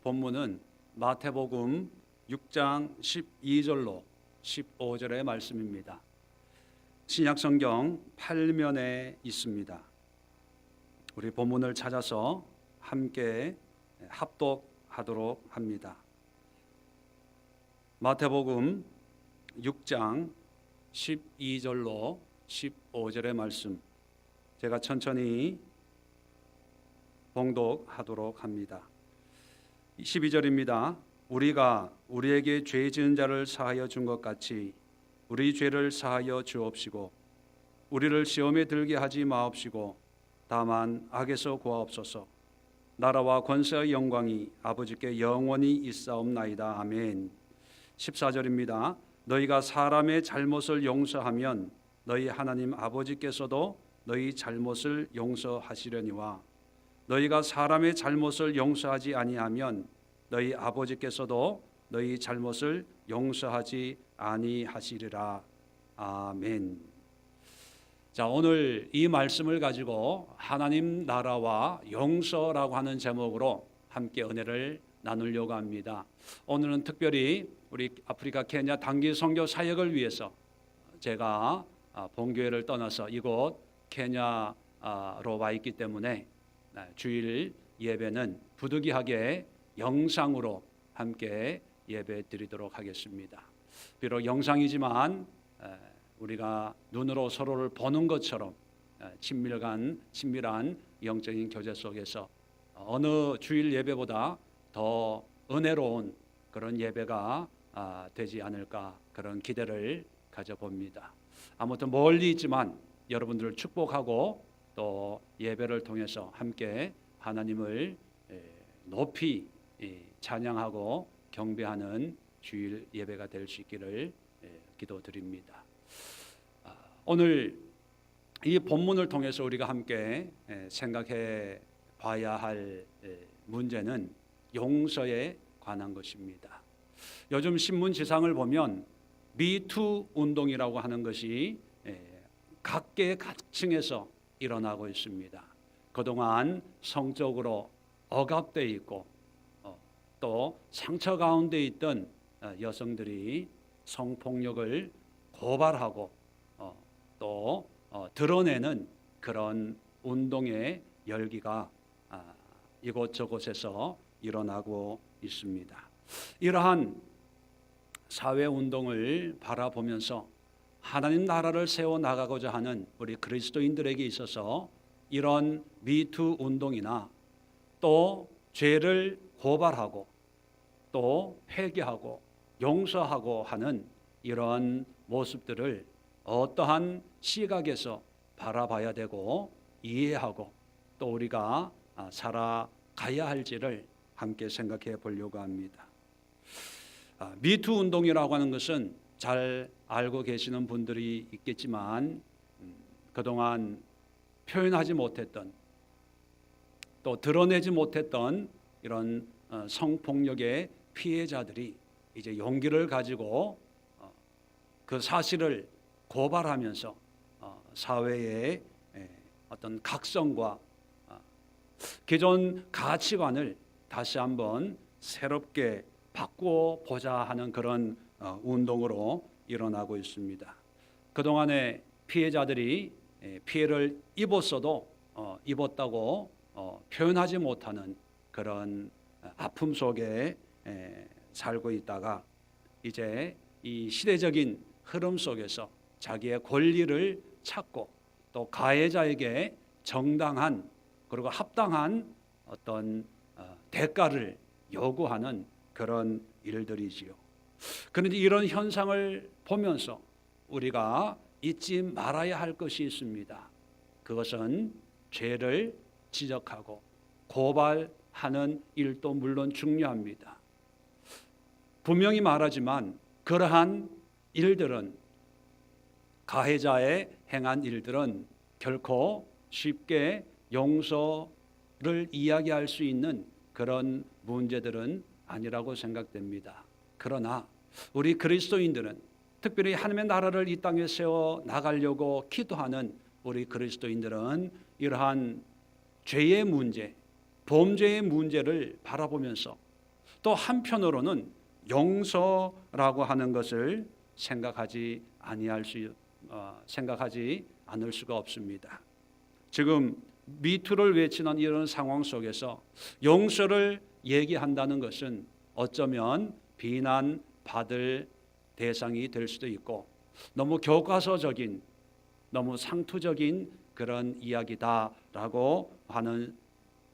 본문은 마태복음 6장 12절로 15절의 말씀입니다. 신약성경 8면에 있습니다. 우리 본문을 찾아서 함께 합독하도록 합니다. 마태복음 6장 12절로 15절의 말씀, 제가 천천히 봉독하도록 합니다. 12절입니다. 우리가 우리에게 죄 지은 자를 사하여 준 것 같이 우리 죄를 사하여 주옵시고 우리를 시험에 들게 하지 마옵시고 다만 악에서 구하옵소서. 나라와 권세와 영광이 아버지께 영원히 있사옵나이다. 아멘. 14절입니다. 너희가 사람의 잘못을 용서하면 너희 하나님 아버지께서도 너희 잘못을 용서하시려니와 너희가 사람의 잘못을 용서하지 아니하면 너희 아버지께서도 너희 잘못을 용서하지 아니하시리라. 아멘. 자, 오늘 이 말씀을 가지고 하나님 나라와 용서라고 하는 제목으로 함께 은혜를 나누려고 합니다. 오늘은 특별히 우리 아프리카 케냐 단기 선교 사역을 위해서 제가 본교회를 떠나서 이곳 케냐로 와 있기 때문에 주일 예배는 부득이하게 영상으로 함께 예배 드리도록 하겠습니다. 비록 영상이지만 우리가 눈으로 서로를 보는 것처럼 친밀한 영적인 교제 속에서 어느 주일 예배보다 더 은혜로운 그런 예배가 되지 않을까, 그런 기대를 가져봅니다. 아무튼 멀리 있지만 여러분들을 축복하고 또 예배를 통해서 함께 하나님을 높이 찬양하고 경배하는 주일 예배가 될 수 있기를 기도드립니다. 오늘 이 본문을 통해서 우리가 함께 생각해 봐야 할 문제는 용서에 관한 것입니다. 요즘 신문 지상을 보면 미투 운동이라고 하는 것이 각계각층에서 일어나고 있습니다. 그동안 성적으로 억압되어 있고 또 상처 가운데 있던 여성들이 성폭력을 고발하고 또 드러내는 그런 운동의 열기가 이곳저곳에서 일어나고 있습니다. 이러한 사회운동을 바라보면서 하나님 나라를 세워나가고자 하는 우리 그리스도인들에게 있어서 이런 미투 운동이나 또 죄를 고발하고 또 회개하고 용서하고 하는 이런 모습들을 어떠한 시각에서 바라봐야 되고 이해하고 또 우리가 살아가야 할지를 함께 생각해 보려고 합니다. 미투 운동이라고 하는 것은 잘 알고 계시는 분들이 있겠지만 그동안 표현하지 못했던 또 드러내지 못했던 이런 성폭력의 피해자들이 이제 용기를 가지고 그 사실을 고발하면서 사회의 어떤 각성과 기존 가치관을 다시 한번 새롭게 바꾸어 보자 하는 그런 운동으로 일어나고 있습니다. 그동안의 피해자들이 피해를 입었어도 입었다고 표현하지 못하는 그런 아픔 속에 살고 있다가 이제 이 시대적인 흐름 속에서 자기의 권리를 찾고 또 가해자에게 정당한 그리고 합당한 어떤 대가를 요구하는 그런 일들이지요. 그런데 이런 현상을 보면서 우리가 잊지 말아야 할 것이 있습니다. 그것은 죄를 지적하고 고발하는 일도 물론 중요합니다. 분명히 말하지만 그러한 일들은 가해자의 행한 일들은 결코 쉽게 용서를 이야기할 수 있는 그런 문제들은 아니라고 생각됩니다. 그러나 우리 그리스도인들은 특별히 하나님의 나라를 이 땅에 세워 나가려고 기도하는 우리 그리스도인들은 이러한 죄의 문제, 범죄의 문제를 바라보면서 또 한편으로는 용서라고 하는 것을 생각하지 않을 수가 없습니다. 지금 미투를 외치는 이런 상황 속에서 용서를 얘기한다는 것은 어쩌면 비난받을 대상이 될 수도 있고 너무 교과서적인, 너무 상투적인 그런 이야기다라고 하는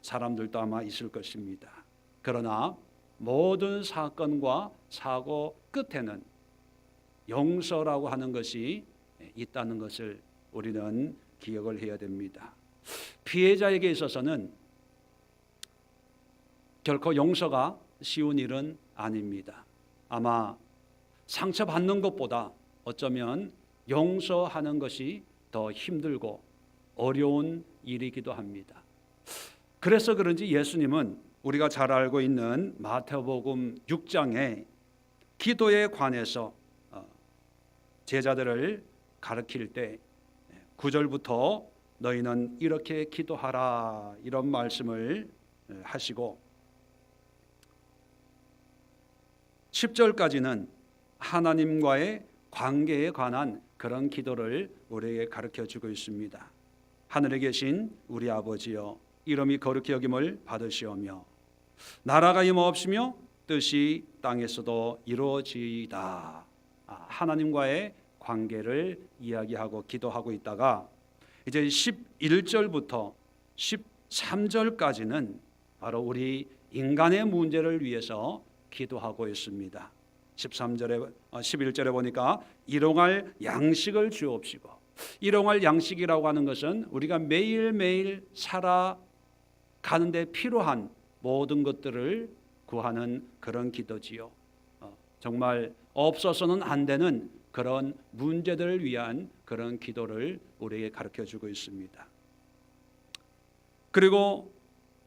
사람들도 아마 있을 것입니다. 그러나 모든 사건과 사고 끝에는 용서라고 하는 것이 있다는 것을 우리는 기억을 해야 됩니다. 피해자에게 있어서는 결코 용서가 쉬운 일은 아닙니다. 아마 상처받는 것보다 어쩌면 용서하는 것이 더 힘들고 어려운 일이기도 합니다. 그래서 그런지 예수님은 우리가 잘 알고 있는 마태복음 6장에 기도에 관해서 제자들을 가르칠 때 9절부터 너희는 이렇게 기도하라 이런 말씀을 하시고 10절까지는 하나님과의 관계에 관한 그런 기도를 우리에게 가르쳐주고 있습니다. 하늘에 계신 우리 아버지여 이름이 거룩히 여김을 받으시오며 나라가 임하옵시며 뜻이 땅에서도 이루어지이다. 하나님과의 관계를 이야기하고 기도하고 있다가 이제 11절부터 13절까지는 바로 우리 인간의 문제를 위해서 기도하고 있습니다. 11절에 보니까 일용할 양식을 주옵시고, 일용할 양식이라고 하는 것은 우리가 매일매일 살아가는데 필요한 모든 것들을 구하는 그런 기도지요. 정말 없어서는 안 되는 그런 문제들을 위한 그런 기도를 우리에게 가르쳐주고 있습니다. 그리고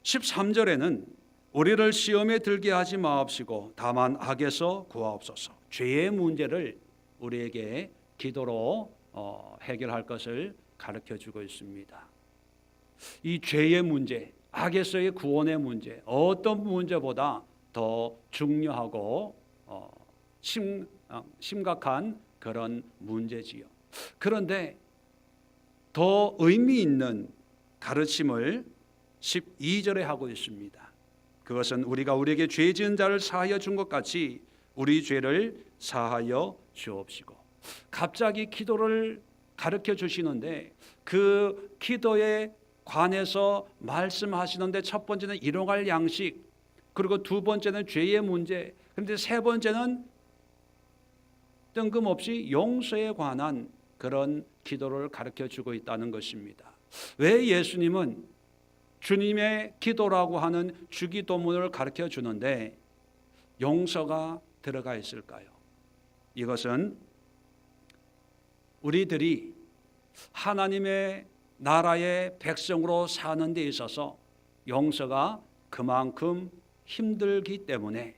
13절에는 우리를 시험에 들게 하지 마옵시고 다만 악에서 구하옵소서. 죄의 문제를 우리에게 기도로 해결할 것을 가르쳐주고 있습니다. 이 죄의 문제, 악에서의 구원의 문제, 어떤 문제보다 더 중요하고 심각한 그런 문제지요. 그런데 더 의미 있는 가르침을 12절에 하고 있습니다. 그것은 우리가 우리에게 죄 지은 자를 사하여 준 것 같이 우리 죄를 사하여 주옵시고. 갑자기 기도를 가르쳐 주시는데 그 기도에 관해서 말씀하시는데 첫 번째는 일용할 양식, 그리고 두 번째는 죄의 문제, 그런데 세 번째는 뜬금없이 용서에 관한 그런 기도를 가르쳐 주고 있다는 것입니다. 왜 예수님은 주님의 기도라고 하는 주기도문을 가르쳐 주는데 용서가 들어가 있을까요? 이것은 우리들이 하나님의 나라의 백성으로 사는 데 있어서 용서가 그만큼 힘들기 때문에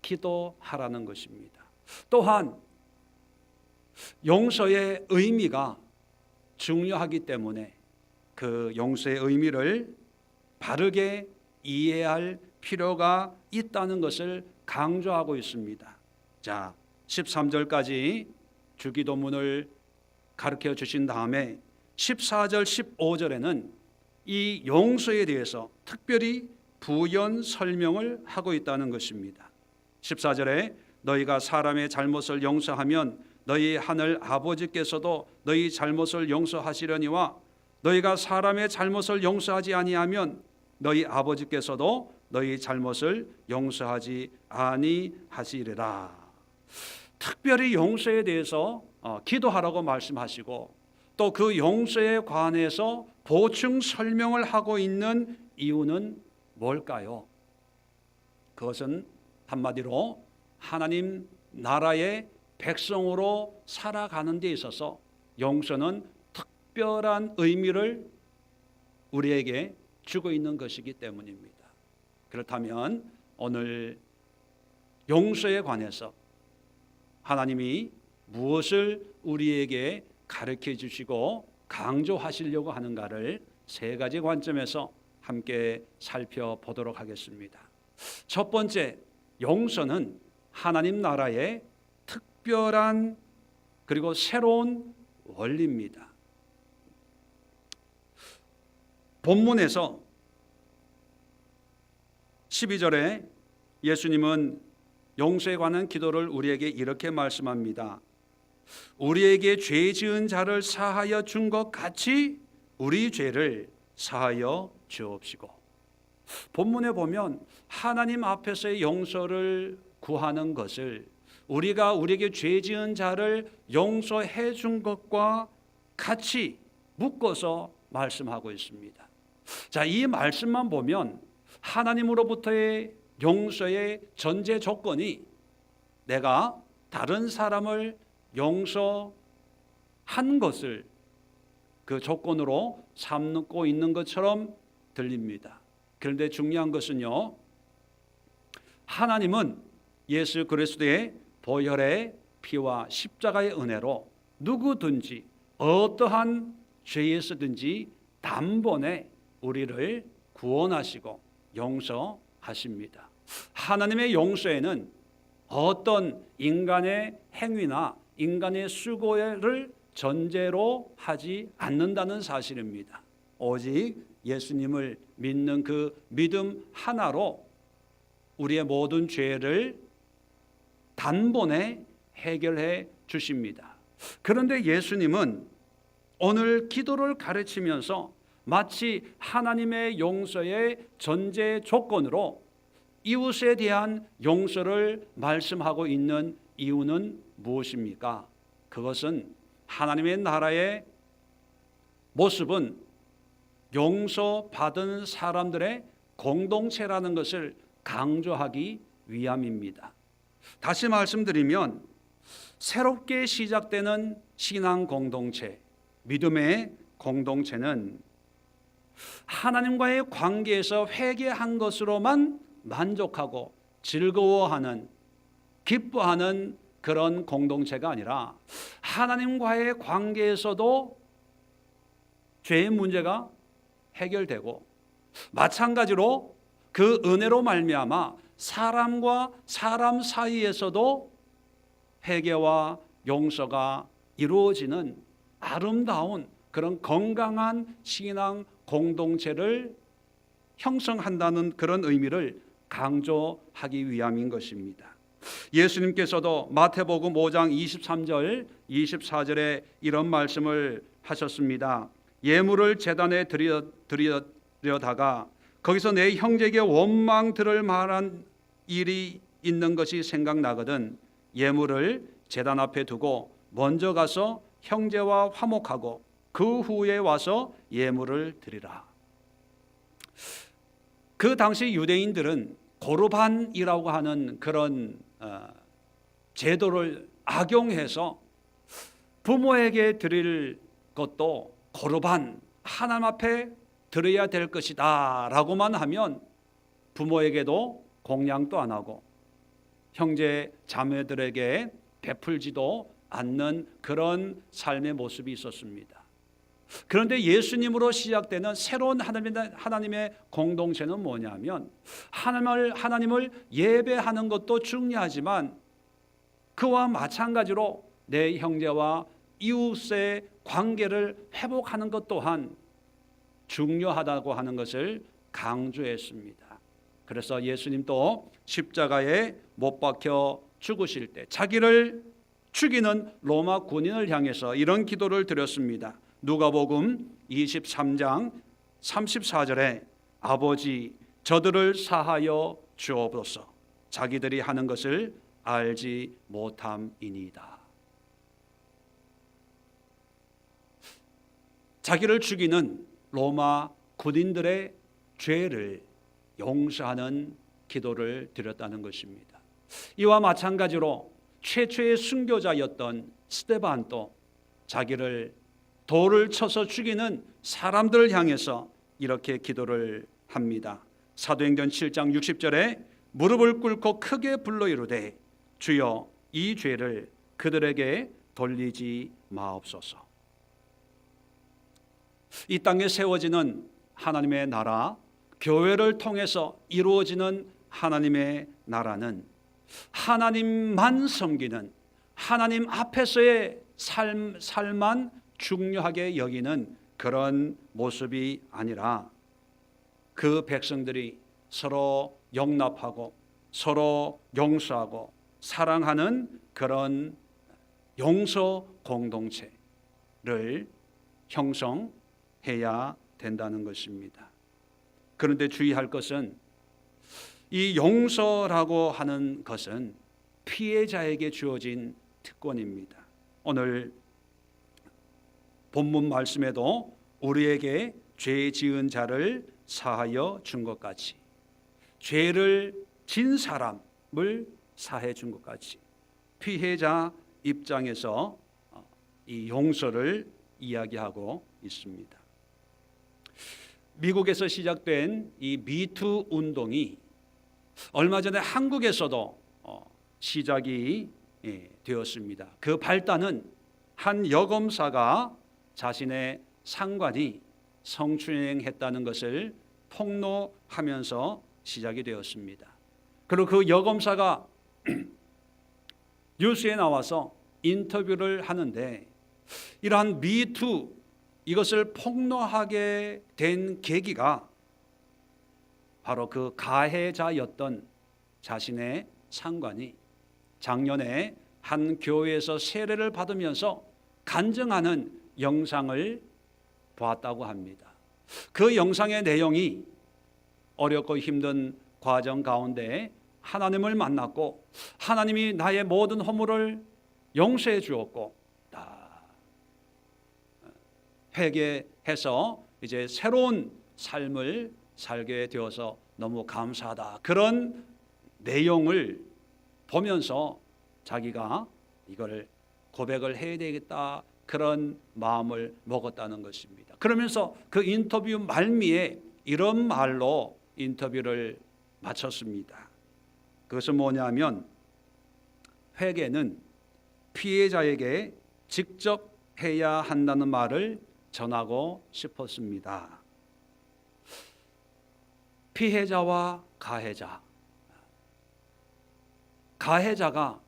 기도하라는 것입니다. 또한 용서의 의미가 중요하기 때문에 그 용서의 의미를 바르게 이해할 필요가 있다는 것을 강조하고 있습니다. 자, 13절까지 주기도문을 가르쳐 주신 다음에 14절, 15절에는 이 용서에 대해서 특별히 부연 설명을 하고 있다는 것입니다. 14절에 너희가 사람의 잘못을 용서하면 너희 하늘 아버지께서도 너희 잘못을 용서하시려니와 너희가 사람의 잘못을 용서하지 아니하면 너희 아버지께서도 너희 잘못을 용서하지 아니하시리라. 특별히 용서에 대해서 기도하라고 말씀하시고 또 그 용서에 관해서 보충 설명을 하고 있는 이유는 뭘까요? 그것은 한마디로 하나님 나라의 백성으로 살아가는 데 있어서 용서는 특별한 의미를 우리에게 주고 있는 것이기 때문입니다. 그렇다면 오늘 용서에 관해서 하나님이 무엇을 우리에게 가르쳐 주시고 강조하시려고 하는가를 세 가지 관점에서 함께 살펴보도록 하겠습니다. 첫 번째, 용서는 하나님 나라의 특별한 그리고 새로운 원리입니다. 본문에서 12절에 예수님은 용서에 관한 기도를 우리에게 이렇게 말씀합니다. 우리에게 죄 지은 자를 사하여 준 것 같이 우리 죄를 사하여 주옵시고. 본문에 보면 하나님 앞에서의 용서를 구하는 것을 우리가 우리에게 죄 지은 자를 용서해 준 것과 같이 묶어서 말씀하고 있습니다. 자, 이 말씀만 보면 하나님으로부터의 용서의 전제 조건이 내가 다른 사람을 용서한 것을 그 조건으로 삼고 있는 것처럼 들립니다. 그런데 중요한 것은요, 하나님은 예수 그리스도의 보혈의 피와 십자가의 은혜로 누구든지 어떠한 죄에서든지 단번에 우리를 구원하시고 용서하십니다. 하나님의 용서에는 어떤 인간의 행위나 인간의 수고를 전제로 하지 않는다는 사실입니다. 오직 예수님을 믿는 그 믿음 하나로 우리의 모든 죄를 단번에 해결해 주십니다. 그런데 예수님은 오늘 기도를 가르치면서 마치 하나님의 용서의 전제 조건으로 이웃에 대한 용서를 말씀하고 있는 이유는 무엇입니까? 그것은 하나님의 나라의 모습은 용서받은 사람들의 공동체라는 것을 강조하기 위함입니다. 다시 말씀드리면 새롭게 시작되는 신앙 공동체, 믿음의 공동체는 하나님과의 관계에서 회개한 것으로만 만족하고 즐거워하는, 기뻐하는 그런 공동체가 아니라 하나님과의 관계에서도 죄의 문제가 해결되고 마찬가지로 그 은혜로 말미암아 사람과 사람 사이에서도 회개와 용서가 이루어지는 아름다운 그런 건강한 신앙 공동체를 형성한다는 그런 의미를 강조하기 위함인 것입니다. 예수님께서도 마태복음 5장 23절 24절에 이런 말씀을 하셨습니다. 예물을 제단에 드리려다가 거기서 내 형제에게 원망 들을 만한 일이 있는 것이 생각나거든 예물을 제단 앞에 두고 먼저 가서 형제와 화목하고 그 후에 와서 예물을 드리라. 그 당시 유대인들은 고르반이라고 하는 그런 제도를 악용해서 부모에게 드릴 것도 고르반, 하나님 앞에 드려야 될 것이다 라고만 하면 부모에게도 공양도 안 하고 형제 자매들에게 베풀지도 않는 그런 삶의 모습이 있었습니다. 그런데 예수님으로 시작되는 새로운 하나님의 공동체는 뭐냐면 하나님을 예배하는 것도 중요하지만 그와 마찬가지로 내 형제와 이웃의 관계를 회복하는 것 또한 중요하다고 하는 것을 강조했습니다. 그래서 예수님도 십자가에 못 박혀 죽으실 때 자기를 죽이는 로마 군인을 향해서 이런 기도를 드렸습니다. 누가복음 23장 34절에 아버지 저들을 사하여 주옵소서 자기들이 하는 것을 알지 못함이니이다. 자기를 죽이는 로마 군인들의 죄를 용서하는 기도를 드렸다는 것입니다. 이와 마찬가지로 최초의 순교자였던 스데반도 자기를 돌을 쳐서 죽이는 사람들을 향해서 이렇게 기도를 합니다. 사도행전 7장 60절에 무릎을 꿇고 크게 불러 이르되 주여 이 죄를 그들에게 돌리지 마옵소서. 이 땅에 세워지는 하나님의 나라, 교회를 통해서 이루어지는 하나님의 나라는 하나님만 섬기는, 하나님 앞에서의 삶만 중요하게 여기는 그런 모습이 아니라 그 백성들이 서로 용납하고 서로 용서하고 사랑하는 그런 용서 공동체를 형성해야 된다는 것입니다. 그런데 주의할 것은 이 용서라고 하는 것은 피해자에게 주어진 특권입니다. 오늘 본문 말씀에도 우리에게 죄 지은 자를 사하여 준 것 같이, 죄를 진 사람을 사해 준 것 같이 피해자 입장에서 이 용서를 이야기하고 있습니다. 미국에서 시작된 이 미투 운동이 얼마 전에 한국에서도 시작이 되었습니다. 그 발단은 한 여검사가 자신의 상관이 성추행했다는 것을 폭로하면서 시작이 되었습니다. 그리고 그 여검사가 뉴스에 나와서 인터뷰를 하는데 이러한 미투, 이것을 폭로하게 된 계기가 바로 그 가해자였던 자신의 상관이 작년에 한 교회에서 세례를 받으면서 간증하는 영상을 보았다고 합니다. 그 영상의 내용이 어렵고 힘든 과정 가운데 하나님을 만났고 하나님이 나의 모든 허물을 용서해 주었고 회개해서 이제 새로운 삶을 살게 되어서 너무 감사하다, 그런 내용을 보면서 자기가 이걸 고백을 해야 되겠다, 그런 마음을 먹었다는 것입니다. 그러면서 그 인터뷰 말미에 이런 말로 인터뷰를 마쳤습니다. 그것은 뭐냐면 회개는 피해자에게 직접 해야 한다는 말을 전하고 싶었습니다. 피해자와 가해자, 가해자가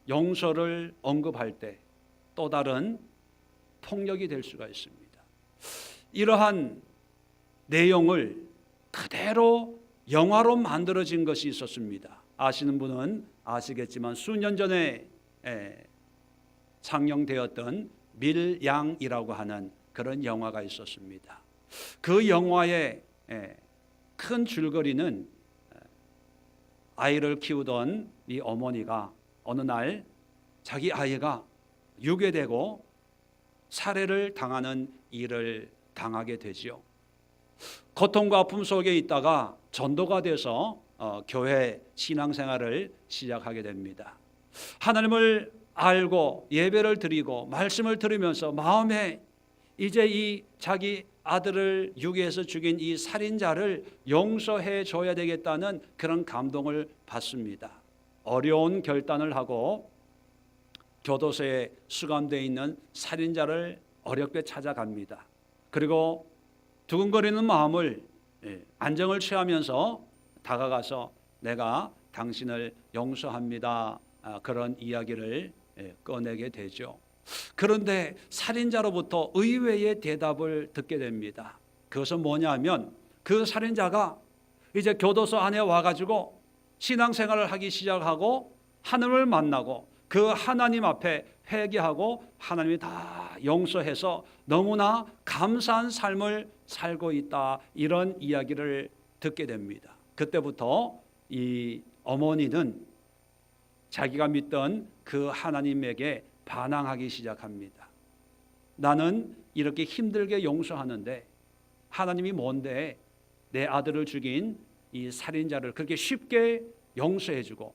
용서를 언급할 때 또 다른 폭력이 될 수가 있습니다. 이러한 내용을 그대로 영화로 만들어진 것이 있었습니다. 아시는 분은 아시겠지만 수년 전에 상영되었던 밀양이라고 하는 그런 영화가 있었습니다. 그 영화의 큰 줄거리는 아이를 키우던 이 어머니가 어느 날 자기 아이가 유괴되고 살해를 당하는 일을 당하게 되지요. 고통과 아픔 속에 있다가 전도가 돼서 교회 신앙생활을 시작하게 됩니다. 하나님을 알고 예배를 드리고 말씀을 들으면서 마음에 이제 이 자기 아들을 유괴해서 죽인 이 살인자를 용서해 줘야 되겠다는 그런 감동을 받습니다. 어려운 결단을 하고 교도소에 수감되어 있는 살인자를 어렵게 찾아갑니다. 그리고 두근거리는 마음을 안정을 취하면서 다가가서 내가 당신을 용서합니다, 그런 이야기를 꺼내게 되죠. 그런데 살인자로부터 의외의 대답을 듣게 됩니다. 그것은 뭐냐면 그 살인자가 이제 교도소 안에 와가지고 신앙생활을 하기 시작하고 하나님을 만나고 그 하나님 앞에 회개하고 하나님이 다 용서해서 너무나 감사한 삶을 살고 있다, 이런 이야기를 듣게 됩니다. 그때부터 이 어머니는 자기가 믿던 그 하나님에게 반항하기 시작합니다. 나는 이렇게 힘들게 용서하는데 하나님이 뭔데 내 아들을 죽인 이 살인자를 그렇게 쉽게 용서해주고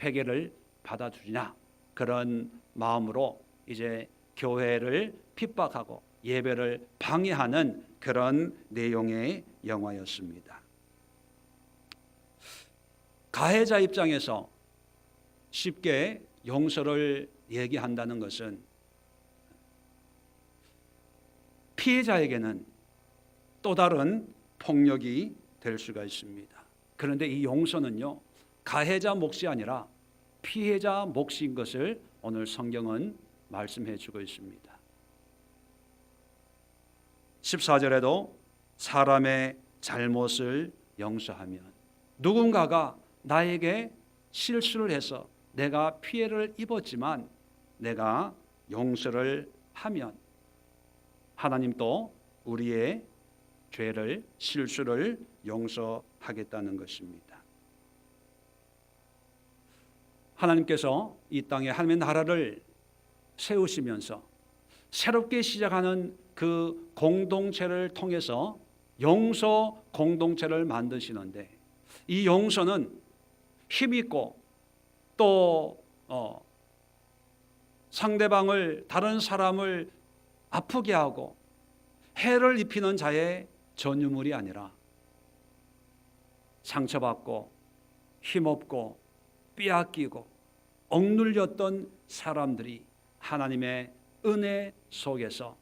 회개를 받아주냐, 그런 마음으로 이제 교회를 핍박하고 예배를 방해하는 그런 내용의 영화였습니다. 가해자 입장에서 쉽게 용서를 얘기한다는 것은 피해자에게는 또 다른 폭력이 될 수가 있습니다. 그런데 이 용서는요, 가해자 몫이 아니라 피해자 몫인 것을 오늘 성경은 말씀해 주고 있습니다. 14절에도 사람의 잘못을 용서하면, 누군가가 나에게 실수를 해서 내가 피해를 입었지만 내가 용서를 하면 하나님도 우리의 죄를, 실수를 용서하겠다는 것입니다. 하나님께서 이 땅에 하나님의 나라를 세우시면서 새롭게 시작하는 그 공동체를 통해서 용서 공동체를 만드시는데, 이 용서는 힘있고 또 상대방을, 다른 사람을 아프게 하고 해를 입히는 자의 전유물이 아니라 상처받고 힘없고 빼앗기고 억눌렸던 사람들이 하나님의 은혜 속에서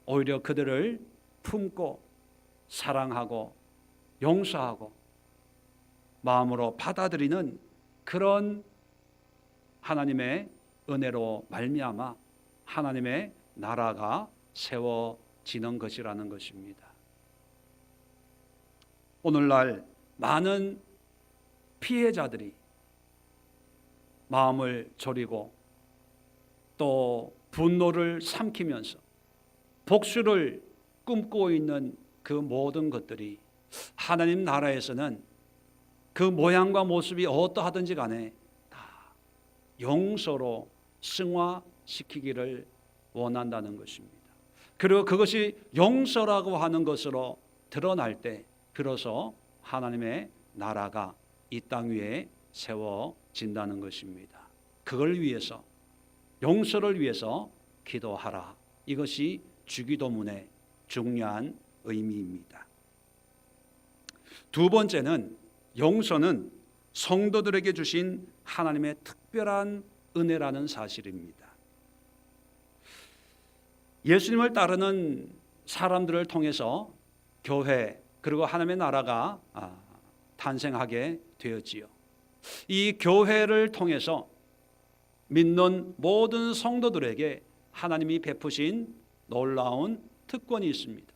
오히려 그들을 품고 사랑하고 용서하고 마음으로 받아들이는 그런 하나님의 은혜로 말미암아 하나님의 나라가 세워지는 것이라는 것입니다. 오늘날 많은 피해자들이 마음을 졸이고 또 분노를 삼키면서 복수를 꿈꾸고 있는 그 모든 것들이 하나님 나라에서는 그 모양과 모습이 어떠하든지 간에 다 용서로 승화시키기를 원한다는 것입니다. 그리고 그것이 용서라고 하는 것으로 드러날 때 비로소 하나님의 나라가 이 땅 위에 세워진다는 것입니다. 그걸 위해서, 용서를 위해서 기도하라. 이것이 주기도문의 중요한 의미입니다. 두 번째는, 용서는 성도들에게 주신 하나님의 특별한 은혜라는 사실입니다. 예수님을 따르는 사람들을 통해서 교회 그리고 하나님의 나라가 탄생하게 되었지요. 이 교회를 통해서 믿는 모든 성도들에게 하나님이 베푸신 놀라운 특권이 있습니다.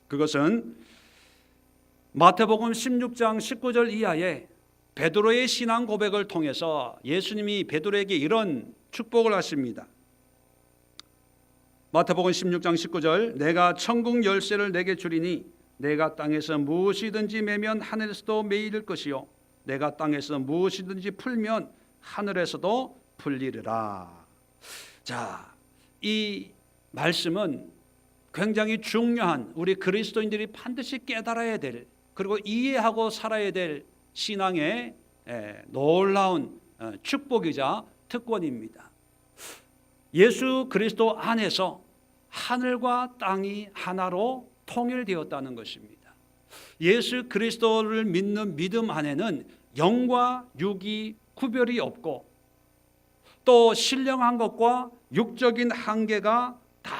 그것은 마태복음 16장 19절 이하에 베드로의 신앙 고백을 통해서 예수님이 베드로에게 이런 축복을 하십니다. 마태복음 16장 19절, 내가 천국 열쇠를 내게 주리니 내가 땅에서 무엇이든지 매면 하늘에서도 매일 것이요 내가 땅에서 무엇이든지 풀면 하늘에서도 풀리리라. 자, 이 말씀은 굉장히 중요한, 우리 그리스도인들이 반드시 깨달아야 될, 그리고 이해하고 살아야 될 신앙의 놀라운 축복이자 특권입니다. 예수 그리스도 안에서 하늘과 땅이 하나로 통일되었다는 것입니다. 예수 그리스도를 믿는 믿음 안에는 영과 육이 구별이 없고 또 신령한 것과 육적인 한계가 다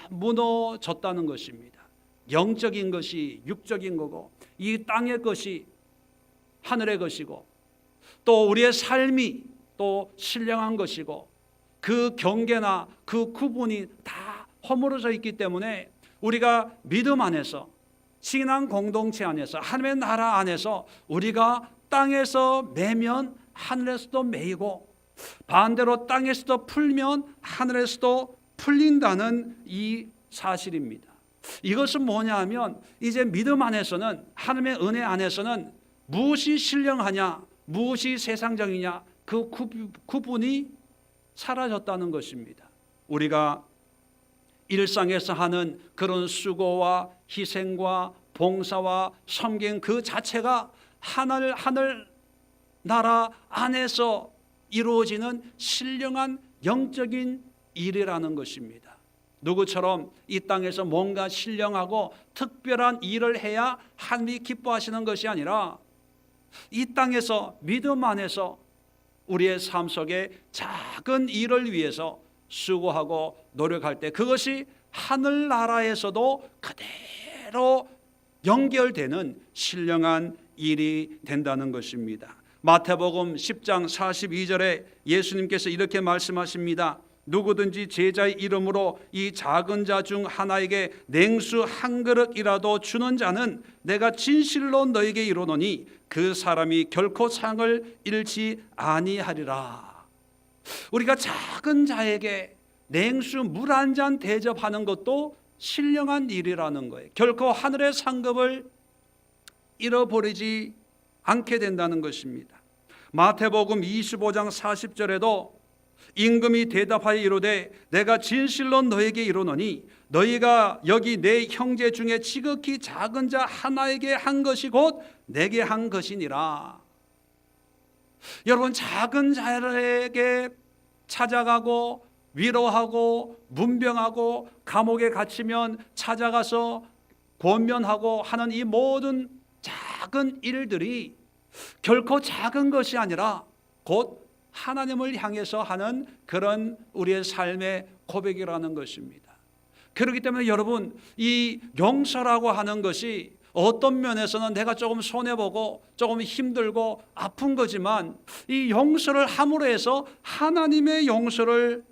무너졌다는 것입니다. 영적인 것이 육적인 거고 이 땅의 것이 하늘의 것이고 또 우리의 삶이 또 신령한 것이고 그 경계나 그 구분이 다 허물어져 있기 때문에 우리가 믿음 안에서, 신앙 공동체 안에서, 하나님의 나라 안에서 우리가 땅에서 매면 하늘에서도 매이고 반대로 땅에서도 풀면 하늘에서도 풀린다는 이 사실입니다. 이것은 뭐냐 하면 이제 믿음 안에서는, 하나님의 은혜 안에서는 무엇이 신령하냐 무엇이 세상적이냐 그 구분이 사라졌다는 것입니다. 우리가 일상에서 하는 그런 수고와 희생과 봉사와 섬김 그 자체가 하늘 나라 안에서 이루어지는 신령한 영적인 일이라는 것입니다. 누구처럼 이 땅에서 뭔가 신령하고 특별한 일을 해야 하나님이 기뻐하시는 것이 아니라 이 땅에서 믿음 안에서 우리의 삶 속에 작은 일을 위해서 수고하고 노력할 때 그것이 하늘나라에서도 그대로 연결되는 신령한 일이 된다는 것입니다. 마태복음 10장 42절에 예수님께서 이렇게 말씀하십니다. 누구든지 제자의 이름으로 이 작은 자 중 하나에게 냉수 한 그릇이라도 주는 자는 내가 진실로 너에게 이르노니 그 사람이 결코 상을 잃지 아니하리라. 우리가 작은 자에게 냉수 물 한 잔 대접하는 것도 신령한 일이라는 거예요. 결코 하늘의 상급을 잃어버리지 않게 된다는 것입니다. 마태복음 25장 40절에도 임금이 대답하여 이르되 내가 진실로 너에게 이르노니 너희가 여기 내 형제 중에 지극히 작은 자 하나에게 한 것이 곧 내게 한 것이니라. 여러분, 작은 자에게 찾아가고 위로하고 문병하고 감옥에 갇히면 찾아가서 권면하고 하는 이 모든 작은 일들이 결코 작은 것이 아니라 곧 하나님을 향해서 하는 그런 우리의 삶의 고백이라는 것입니다. 그렇기 때문에 여러분, 이 용서라고 하는 것이 어떤 면에서는 내가 조금 손해보고 조금 힘들고 아픈 거지만 이 용서를 함으로 해서 하나님의 용서를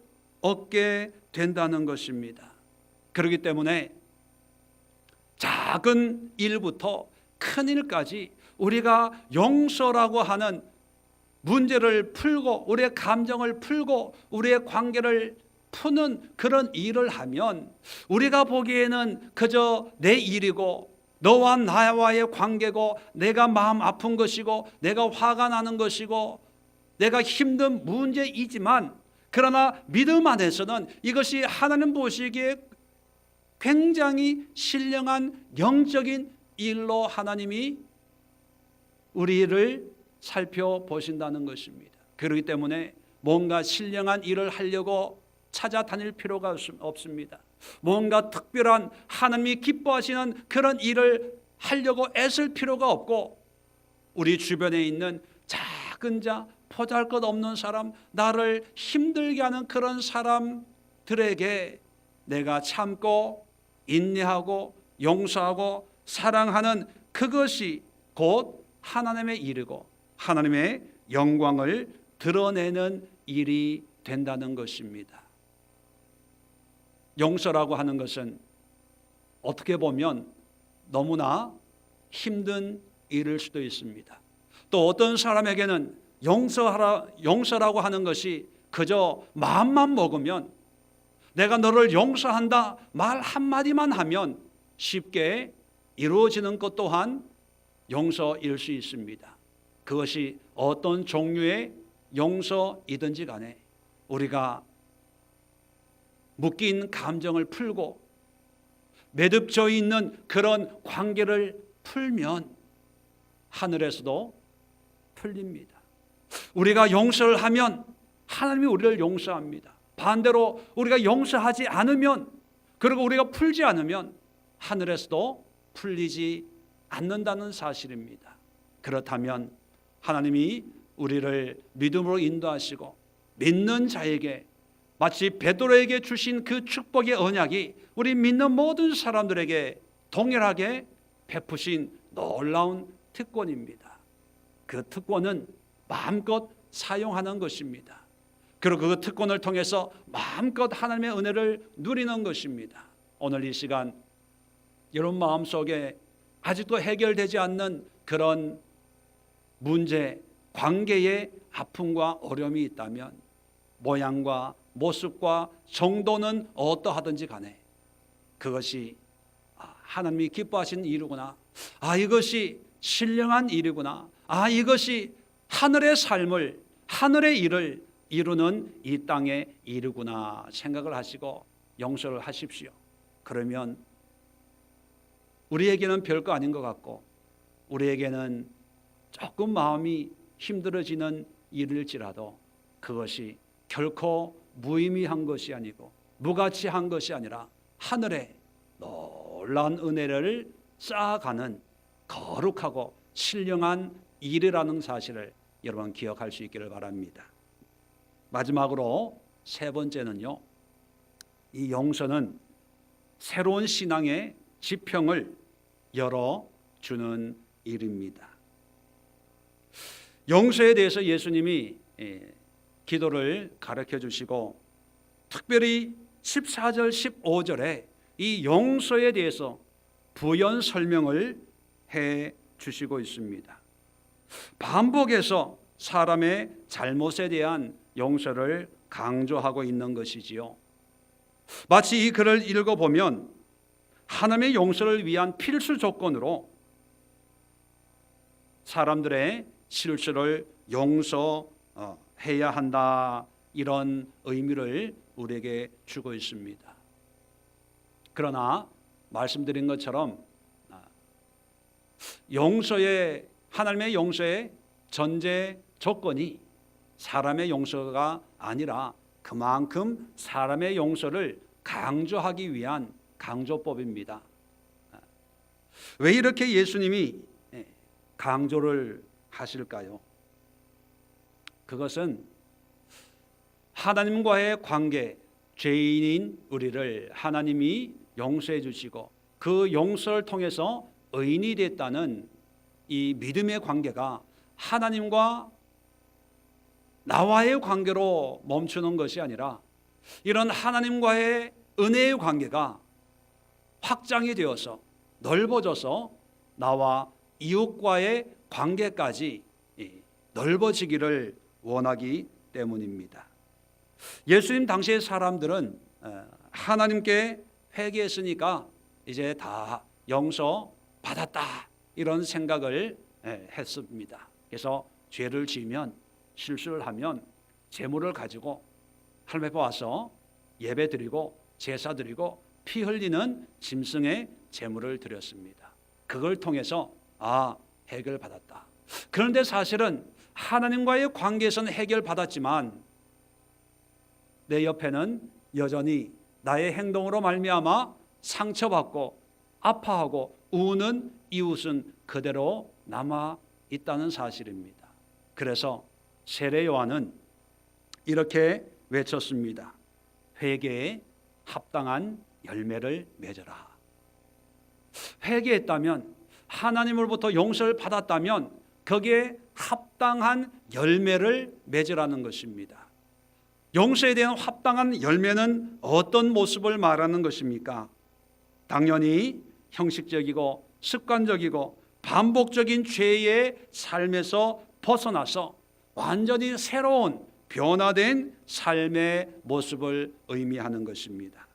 얻게 된다는 것입니다. 그렇기 때문에 작은 일부터 큰 일까지 우리가 용서라고 하는 문제를 풀고 우리의 감정을 풀고 우리의 관계를 푸는 그런 일을 하면 우리가 보기에는 그저 내 일이고 너와 나와의 관계고 내가 마음 아픈 것이고 내가 화가 나는 것이고 내가 힘든 문제이지만 그러나 믿음 안에서는 이것이 하나님 보시기에 굉장히 신령한 영적인 일로 하나님이 우리를 살펴보신다는 것입니다. 그렇기 때문에 뭔가 신령한 일을 하려고 찾아다닐 필요가 없습니다. 뭔가 특별한 하나님이 기뻐하시는 그런 일을 하려고 애쓸 필요가 없고 우리 주변에 있는 작은 자, 보잘것없는 사람, 나를 힘들게 하는 그런 사람들에게 내가 참고 인내하고 용서하고 사랑하는 그것이 곧 하나님의 일이고 하나님의 영광을 드러내는 일이 된다는 것입니다. 용서라고 하는 것은 어떻게 보면 너무나 힘든 일일 수도 있습니다. 또 어떤 사람에게는 용서라고 하는 것이 그저 마음만 먹으면 내가 너를 용서한다 말 한마디만 하면 쉽게 이루어지는 것 또한 용서일 수 있습니다. 그것이 어떤 종류의 용서이든지 간에 우리가 묶인 감정을 풀고 매듭져 있는 그런 관계를 풀면 하늘에서도 풀립니다. 우리가 용서를 하면 하나님이 우리를 용서합니다. 반대로 우리가 용서하지 않으면 그리고 우리가 풀지 않으면 하늘에서도 풀리지 않는다는 사실입니다. 그렇다면 하나님이 우리를 믿음으로 인도하시고 믿는 자에게 마치 베드로에게 주신 그 축복의 언약이 우리 믿는 모든 사람들에게 동일하게 베푸신 놀라운 특권입니다. 그 특권은 마음껏 사용하는 것입니다. 그리고 그 특권을 통해서 마음껏 하나님의 은혜를 누리는 것입니다. 오늘 이 시간 여러분 마음속에 아직도 해결되지 않는 그런 문제, 관계의 아픔과 어려움이 있다면 모양과 모습과 정도는 어떠하든지 간에 그것이 하나님이 기뻐하시는 일이구나, 이것이 신령한 일이구나, 이것이 하늘의 삶을, 하늘의 일을 이루는 이 땅의 일이구나 생각을 하시고 용서를 하십시오. 그러면 우리에게는 별거 아닌 것 같고 우리에게는 조금 마음이 힘들어지는 일일지라도 그것이 결코 무의미한 것이 아니고 무가치한 것이 아니라 하늘에 놀라운 은혜를 쌓아가는 거룩하고 신령한 일이라는 사실을 여러분 기억할 수 있기를 바랍니다. 마지막으로 세 번째는요, 이 용서는 새로운 신앙의 지평을 열어주는 일입니다. 용서에 대해서 예수님이 기도를 가르쳐 주시고 특별히 14절 15절에 이 용서에 대해서 부연 설명을 해 주시고 있습니다. 반복해서 사람의 잘못에 대한 용서를 강조하고 있는 것이지요. 마치 이 글을 읽어보면 하나님의 용서를 위한 필수 조건으로 사람들의 실수를 용서해야 한다, 이런 의미를 우리에게 주고 있습니다. 그러나 말씀드린 것처럼 하나님의 용서의 전제 조건이 사람의 용서가 아니라 그만큼 사람의 용서를 강조하기 위한 강조법입니다. 왜 이렇게 예수님이 강조를 하실까요? 그것은 하나님과의 관계, 죄인인 우리를 하나님이 용서해 주시고 그 용서를 통해서 의인이 됐다는 이 믿음의 관계가 하나님과 나와의 관계로 멈추는 것이 아니라 이런 하나님과의 은혜의 관계가 확장이 되어서 넓어져서 나와 이웃과의 관계까지 넓어지기를 원하기 때문입니다. 예수님 당시의 사람들은 하나님께 회개했으니까 이제 다 용서받았다, 이런 생각을 했습니다. 그래서 죄를 지으면, 실수를 하면 제물을 가지고 하나님 앞에 와서 예배 드리고 제사 드리고 피 흘리는 짐승의 제물을 드렸습니다. 그걸 통해서 해결받았다. 그런데 사실은 하나님과의 관계에서는 해결받았지만 내 옆에는 여전히 나의 행동으로 말미암아 상처받고 아파하고 우는 이웃은 그대로 남아 있다는 사실입니다. 그래서 세례 요한은 이렇게 외쳤습니다. 회개에 합당한 열매를 맺어라. 회개했다면, 하나님으로부터 용서를 받았다면 거기에 합당한 열매를 맺으라는 것입니다. 용서에 대한 합당한 열매는 어떤 모습을 말하는 것입니까? 당연히 형식적이고 습관적이고 반복적인 죄의 삶에서 벗어나서 완전히 새로운 변화된 삶의 모습을 의미하는 것입니다.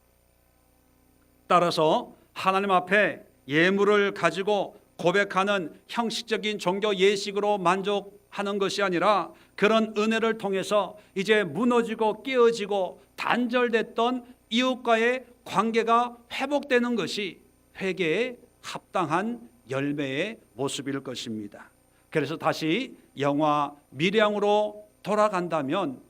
따라서 하나님 앞에 예물을 가지고 고백하는 형식적인 종교 예식으로 만족하는 것이 아니라 그런 은혜를 통해서 이제 무너지고 깨어지고 단절됐던 이웃과의 관계가 회복되는 것이 회개에 합당한 열매의 모습일 것입니다. 그래서 다시 영화 미량으로 돌아간다면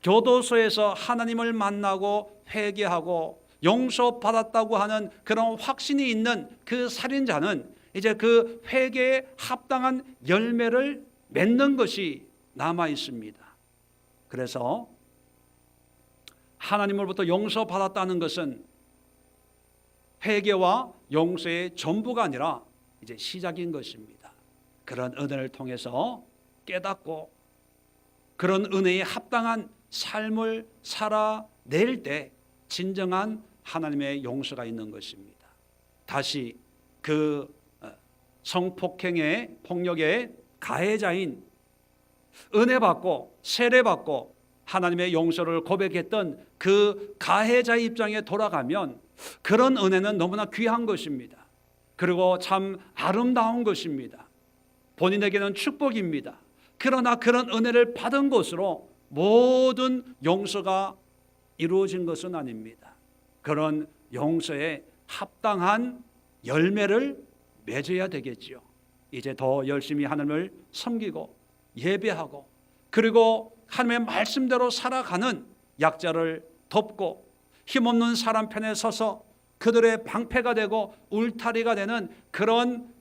교도소에서 하나님을 만나고 회개하고 용서받았다고 하는 그런 확신이 있는 그 살인자는 이제 그 회개에 합당한 열매를 맺는 것이 남아 있습니다. 그래서 하나님으로부터 용서받았다는 것은 회개와 용서의 전부가 아니라 이제 시작인 것입니다. 그런 은혜를 통해서 깨닫고 그런 은혜에 합당한 삶을 살아낼 때 진정한 하나님의 용서가 있는 것입니다. 다시 그 성폭행의 폭력의 가해자인 은혜 받고 세례 받고 하나님의 용서를 고백했던 그 가해자의 입장에 돌아가면 그런 은혜는 너무나 귀한 것입니다. 그리고 참 아름다운 것입니다. 본인에게는 축복입니다. 그러나 그런 은혜를 받은 것으로 모든 용서가 이루어진 것은 아닙니다. 그런 용서에 합당한 열매를 맺어야 되겠지요. 이제 더 열심히 하나님을 섬기고 예배하고 그리고 하나님의 말씀대로 살아가는 약자를 돕고 힘없는 사람 편에 서서 그들의 방패가 되고 울타리가 되는 그런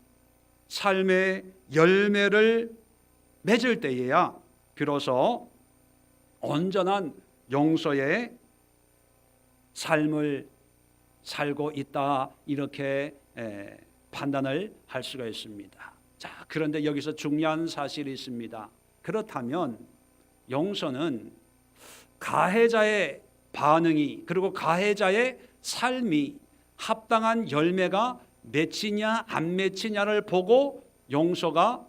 삶의 열매를 맺을 때에야 비로소 온전한 용서의 삶을 살고 있다, 이렇게 판단을 할 수가 있습니다. 자, 그런데 여기서 중요한 사실이 있습니다. 그렇다면 용서는 가해자의 반응이, 그리고 가해자의 삶이 합당한 열매가 맺히냐 안 맺히냐를 보고 용서가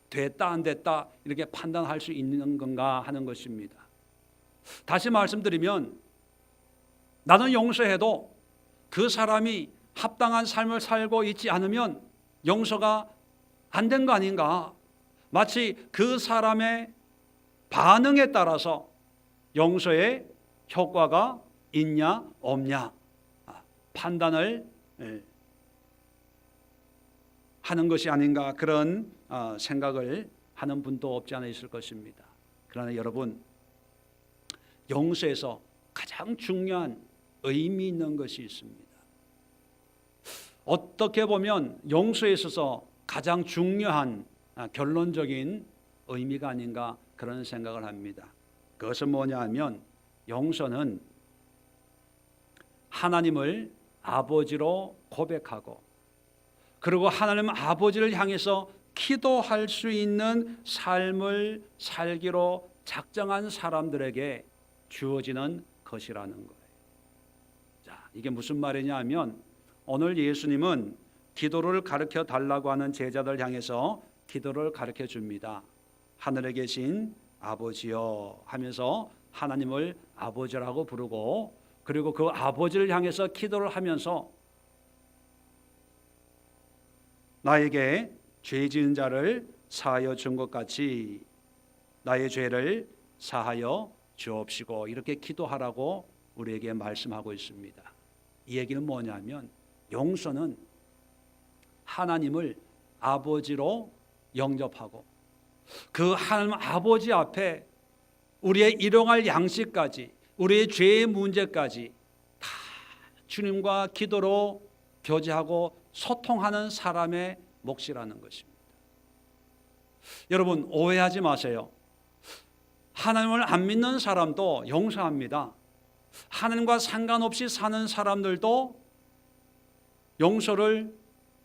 됐다 안 됐다 이렇게 판단할 수 있는 건가 하는 것입니다. 다시 말씀드리면 나는 용서해도 그 사람이 합당한 삶을 살고 있지 않으면 용서가 안 된 거 아닌가? 마치 그 사람의 반응에 따라서 용서의 효과가 있냐 없냐 판단을 하는 것이 아닌가, 그런 생각을 하는 분도 없지 않아 있을 것입니다. 그러나 여러분, 용서에서 가장 중요한 의미 있는 것이 있습니다. 어떻게 보면 용서에 있어서 가장 중요한 결론적인 의미가 아닌가, 그런 생각을 합니다. 그것은 뭐냐 하면 용서는 하나님을 아버지로 고백하고, 그리고 하나님 아버지를 향해서 기도할 수 있는 삶을 살기로 작정한 사람들에게 주어지는 것이라는 거예요. 자, 이게 무슨 말이냐 하면 오늘 예수님은 기도를 가르쳐 달라고 하는 제자들 향해서 기도를 가르쳐 줍니다. 하늘에 계신 아버지여 하면서 하나님을 아버지라고 부르고, 그리고 그 아버지를 향해서 기도를 하면서 나에게 죄 지은 자를 사하여 준 것 같이 나의 죄를 사하여 주옵시고, 이렇게 기도하라고 우리에게 말씀하고 있습니다. 이 얘기는 뭐냐면 용서는 하나님을 아버지로 영접하고 그 하나님 아버지 앞에 우리의 일용할 양식까지, 우리의 죄의 문제까지 다 주님과 기도로 교제하고 소통하는 사람의 몫이라는 것입니다. 여러분, 오해하지 마세요. 하나님을 안 믿는 사람도 용서합니다. 하나님과 상관없이 사는 사람들도 용서를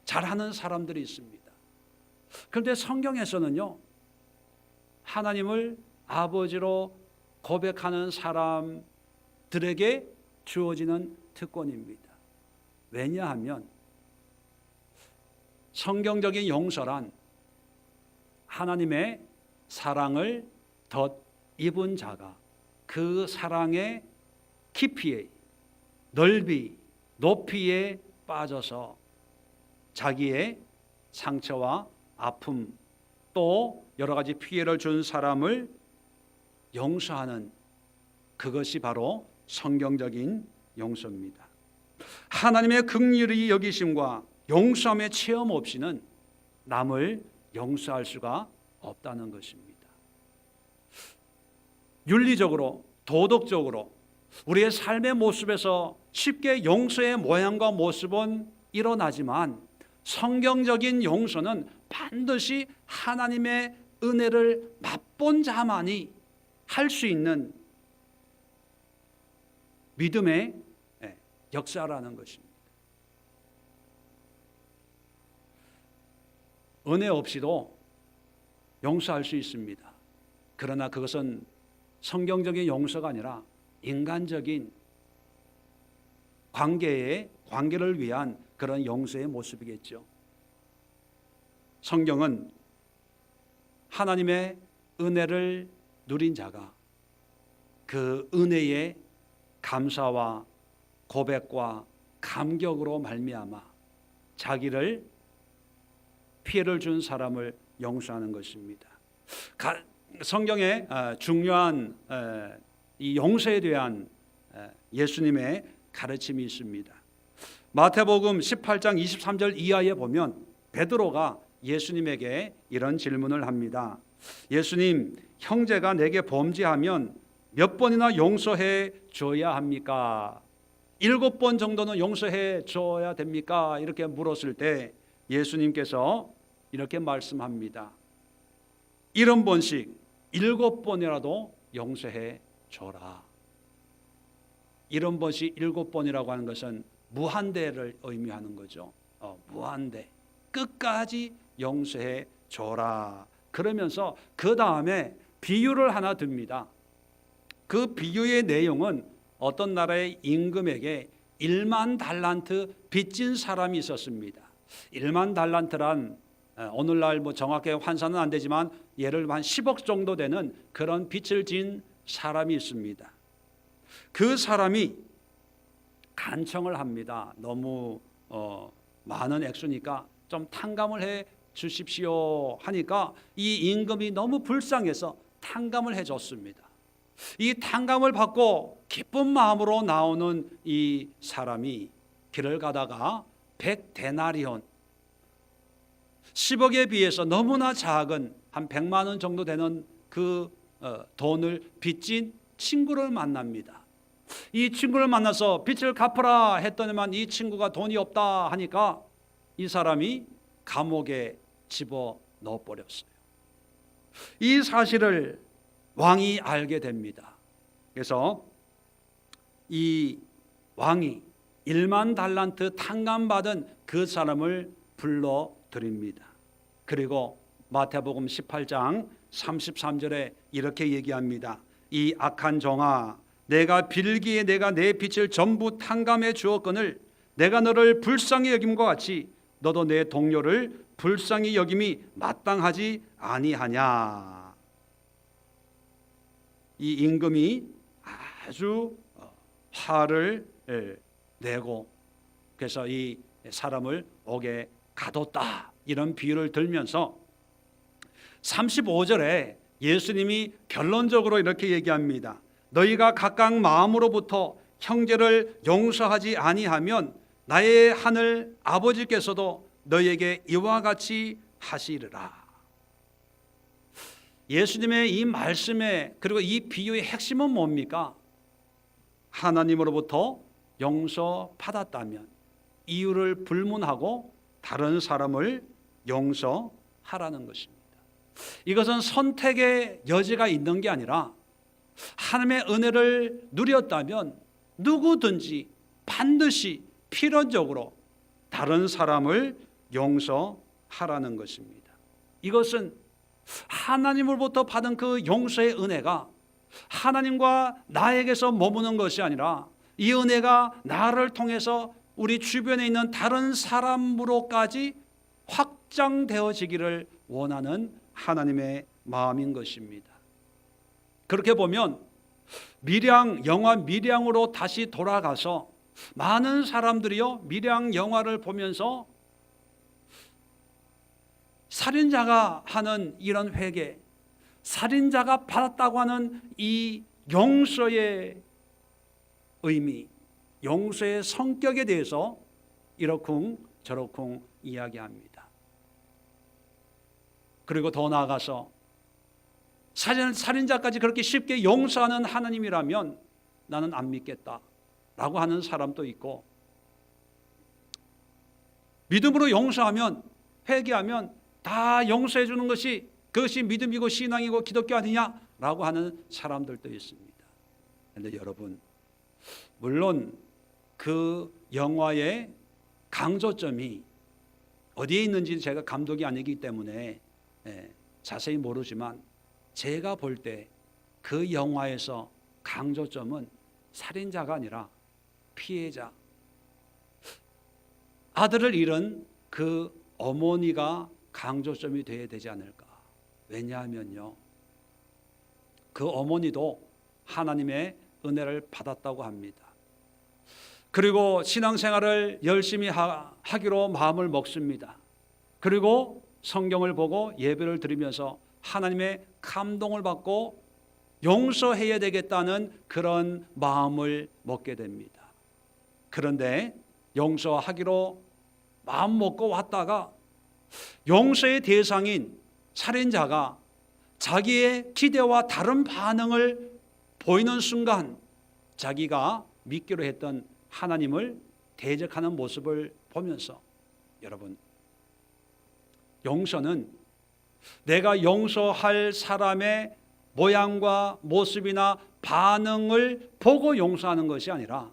잘하는 사람들이 있습니다. 그런데 성경에서는요, 하나님을 아버지로 고백하는 사람들에게 주어지는 특권입니다. 왜냐하면 성경적인 용서란 하나님의 사랑을 덧입은 자가 그 사랑의 깊이에, 넓이, 높이에 빠져서 자기의 상처와 아픔, 또 여러 가지 피해를 준 사람을 용서하는, 그것이 바로 성경적인 용서입니다. 하나님의 긍휼히 여기심과 용서함의 체험 없이는 남을 용서할 수가 없다는 것입니다. 윤리적으로, 도덕적으로 우리의 삶의 모습에서 쉽게 용서의 모양과 모습은 일어나지만 성경적인 용서는 반드시 하나님의 은혜를 맛본 자만이 할 수 있는 믿음의 역사라는 것입니다. 은혜 없이도 용서할 수 있습니다. 그러나 그것은 성경적인 용서가 아니라 인간적인 관계를 위한 그런 용서의 모습이겠죠. 성경은 하나님의 은혜를 누린 자가 그 은혜의 감사와 고백과 감격으로 말미암아 자기를 피해를 준 사람을 용서하는 것입니다. 성경의 중요한 이 용서에 대한 예수님의 가르침이 있습니다. 마태복음 18장 23절 이하에 보면 베드로가 예수님에게 이런 질문을 합니다. 예수님, 형제가 내게 범죄하면 몇 번이나 용서해 줘야 합니까? 7번 정도는 용서해 줘야 됩니까? 이렇게 물었을 때 예수님께서 이렇게 말씀합니다. 70번씩 7번이라도 용서해 줘라. 70번씩 7번이라고 하는 것은 무한대를 의미하는 거죠. 무한대 끝까지 용서해 줘라. 그러면서 그 다음에 비유를 하나 듭니다. 그 비유의 내용은 어떤 나라의 임금에게 1만 달란트 빚진 사람이 있었습니다. 1만 달란트란 오늘날 뭐 정확하게 환산은 안 되지만 예를 들면 한 10억 정도 되는 그런 빚을 진 사람이 있습니다. 그 사람이 간청을 합니다. 너무 많은 액수니까 좀 탕감을 해 주십시오 하니까 이 임금이 너무 불쌍해서 탕감을 해 줬습니다. 이 탕감을 받고 기쁜 마음으로 나오는 이 사람이 길을 가다가 100데나리온 10억에 비해서 너무나 작은 한 100만 원 정도 되는 그 돈을 빚진 친구를 만납니다. 이 친구를 만나서 빚을 갚으라 했더니만 이 친구가 돈이 없다 하니까 이 사람이 감옥에 집어 넣어버렸어요. 이 사실을 왕이 알게 됩니다. 그래서 이 왕이 1만 달란트 탕감받은 그 사람을 불러드립니다. 그리고 마태복음 18장 33절에 이렇게 얘기합니다. 이 악한 종아, 내가 빌기에 내가 내 빚을 전부 탕감해 주었거늘 내가 너를 불쌍히 여김과 같이 너도 내 동료를 불쌍히 여김이 마땅하지 아니하냐. 이 임금이 아주 화를 내고 그래서 이 사람을 옥에 가뒀다, 이런 비유를 들면서 35절에 예수님이 결론적으로 이렇게 얘기합니다. 너희가 각각 마음으로부터 형제를 용서하지 아니하면 나의 하늘 아버지께서도 너희에게 이와 같이 하시리라. 예수님의 이 말씀에 그리고 이 비유의 핵심은 뭡니까? 하나님으로부터 용서받았다면 이유를 불문하고 다른 사람을 용서하라는 것입니다. 이것은 선택의 여지가 있는 게 아니라 하나님의 은혜를 누렸다면 누구든지 반드시 필연적으로 다른 사람을 용서하라는 것입니다. 이것은 하나님으로부터 받은 그 용서의 은혜가 하나님과 나에게서 머무는 것이 아니라 이 은혜가 나를 통해서 우리 주변에 있는 다른 사람으로까지 확장되어지기를 원하는 하나님의 마음인 것입니다. 그렇게 보면 영화 밀양으로 다시 돌아가서 많은 사람들이요 밀양 영화를 보면서 살인자가 하는 이런 회개, 살인자가 받았다고 하는 이 용서의 의미, 용서의 성격에 대해서 이러쿵 저러쿵 이야기합니다. 그리고 더 나아가서 살인자까지 그렇게 쉽게 용서하는 하나님이라면 나는 안 믿겠다라고 하는 사람도 있고, 믿음으로 용서하면, 회개하면 다 용서해 주는 것이 그것이 믿음이고 신앙이고 기독교 아니냐라고 하는 사람들도 있습니다. 그런데 여러분, 물론 그 영화의 강조점이 어디에 있는지 제가 감독이 아니기 때문에 자세히 모르지만 제가 볼 때 그 영화에서 강조점은 살인자가 아니라 피해자, 아들을 잃은 그 어머니가 강조점이 되어야 되지 않을까. 왜냐하면요, 그 어머니도 하나님의 은혜를 받았다고 합니다. 그리고 신앙생활을 열심히 하기로 마음을 먹습니다. 그리고 성경을 보고 예배를 드리면서 하나님의 감동을 받고 용서해야 되겠다는 그런 마음을 먹게 됩니다. 그런데 용서하기로 마음 먹고 왔다가 용서의 대상인 살인자가 자기의 기대와 다른 반응을 보이는 순간 자기가 믿기로 했던 하나님을 대적하는 모습을 보면서, 여러분, 용서는 내가 용서할 사람의 모양과 모습이나 반응을 보고 용서하는 것이 아니라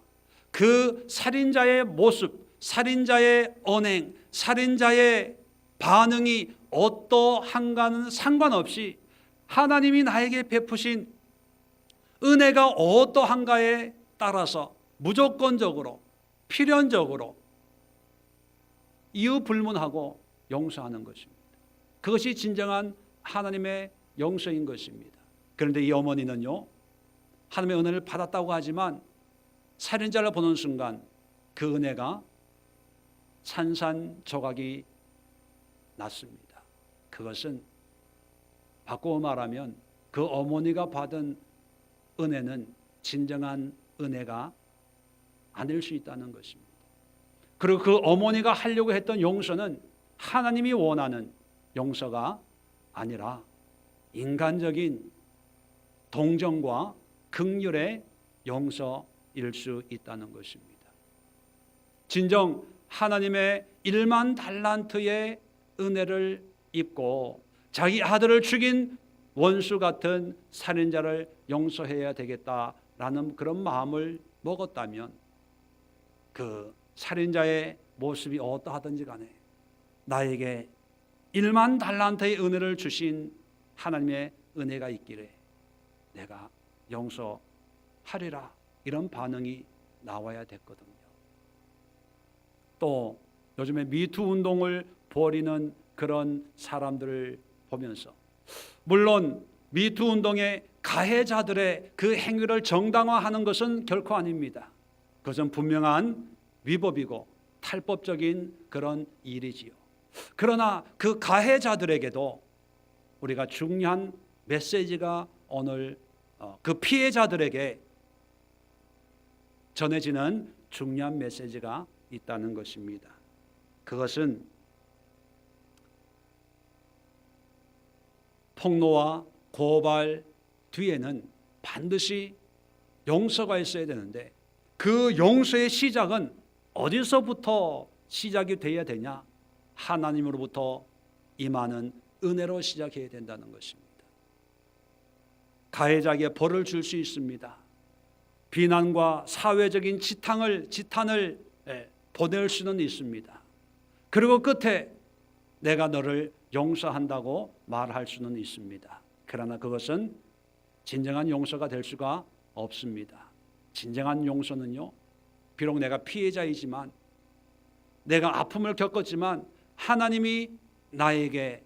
그 살인자의 모습, 살인자의 언행, 살인자의 반응이 어떠한가는 상관없이 하나님이 나에게 베푸신 은혜가 어떠한가에 따라서 무조건적으로, 필연적으로 이유 불문하고 용서하는 것입니다. 그것이 진정한 하나님의 용서인 것입니다. 그런데 이 어머니는요, 하나님의 은혜를 받았다고 하지만 살인자를 보는 순간 그 은혜가 산산조각이 났습니다. 그것은 바꾸어 말하면 그 어머니가 받은 은혜는 진정한 은혜가 아닐 수 있다는 것입니다. 그리고 그 어머니가 하려고 했던 용서는 하나님이 원하는 용서가 아니라 인간적인 동정과 긍휼의 용서일 수 있다는 것입니다. 진정 하나님의 1만 달란트의 은혜를 입고 자기 아들을 죽인 원수 같은 살인자를 용서해야 되겠다라는 그런 마음을 먹었다면 그 살인자의 모습이 어떠하든지 간에 나에게 1만 달란트의 은혜를 주신 하나님의 은혜가 있기에 내가 용서하리라, 이런 반응이 나와야 됐거든요. 또 요즘에 미투 운동을 벌이는 그런 사람들을 보면서 물론 미투 운동의 가해자들의 그 행위를 정당화하는 것은 결코 아닙니다. 그것은 분명한 위법이고 탈법적인 그런 일이지요. 그러나 그 가해자들에게도 우리가 중요한 메시지가 오늘 그 피해자들에게 전해지는 중요한 메시지가 있다는 것입니다. 그것은 폭로와 고발 뒤에는 반드시 용서가 있어야 되는데 그 용서의 시작은 어디서부터 시작이 돼야 되냐? 하나님으로부터 임하는 은혜로 시작해야 된다는 것입니다. 가해자에게 벌을 줄 수 있습니다. 비난과 사회적인 지탄을 보낼 수는 있습니다. 그리고 끝에 내가 너를 용서한다고 말할 수는 있습니다. 그러나 그것은 진정한 용서가 될 수가 없습니다. 진정한 용서는요, 비록 내가 피해자이지만 내가 아픔을 겪었지만 하나님이 나에게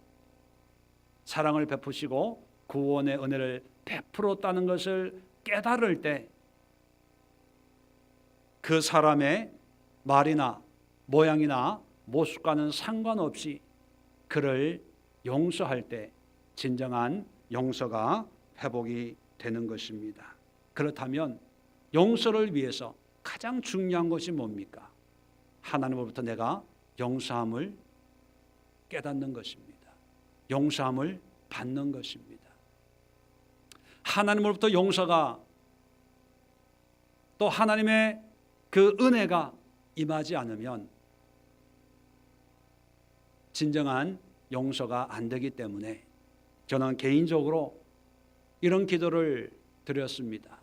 사랑을 베푸시고 구원의 은혜를 베풀었다는 것을 깨달을 때 그 사람의 말이나 모양이나 모습과는 상관없이 그를 용서할 때 진정한 용서가 회복이 되는 것입니다. 그렇다면 용서를 위해서 가장 중요한 것이 뭡니까? 하나님으로부터 내가 용서함을 깨닫는 것입니다. 용서함을 받는 것입니다. 하나님으로부터 용서가 또 하나님의 그 은혜가 임하지 않으면 진정한 용서가 안 되기 때문에 저는 개인적으로 이런 기도를 드렸습니다.